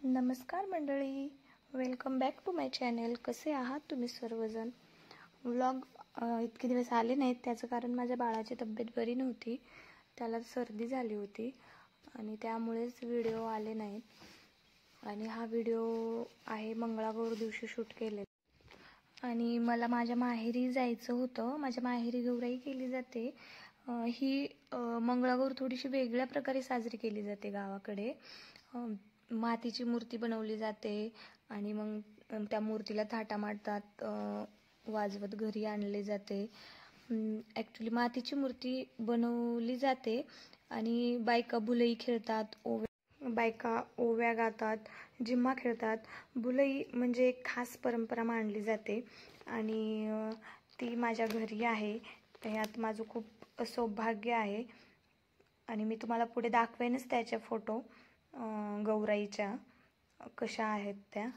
नमस्कार मंडळी, welcome back to my channel. कसे आहात तुम्ही सर्वजण? व्लॉग इतके दिवस आले नाहीत त्याचं कारण माझ्या बाळाची तब्येत बरी नव्हती. त्याला सर्दी झाली होती आणि त्यामुळेच व्हिडिओ आले नाहीत. आणि हा व्हिडिओ आहे मंगळागौर दिवशी शूट केले. आणि मला माझ्या माहेरी जायचं होतं. माझ्या माहेरी गौराई केली जाते. ही मंगळागौर थोडीशी वेगळ्या प्रकारे साजरी केली जाते गावाकडे. मातीची मूर्ती बनवली जाते आणि मग त्या मूर्तीला थाटा मारतात, वाजवत घरी आणले जाते. ॲक्च्युली मातीची मूर्ती बनवली जाते आणि बायका भुलई खेळतात, बायका ओव्या गातात, झिम्मा खेळतात. भुलई म्हणजे एक खास परंपरा मानली जाते आणि ती माझ्या घरी आहे. यात माझं खूप सौभाग्य आहे आणि मी तुम्हाला पुढे दाखवेनच त्याचे फोटो गौराईच्या कशा आहेत त्या.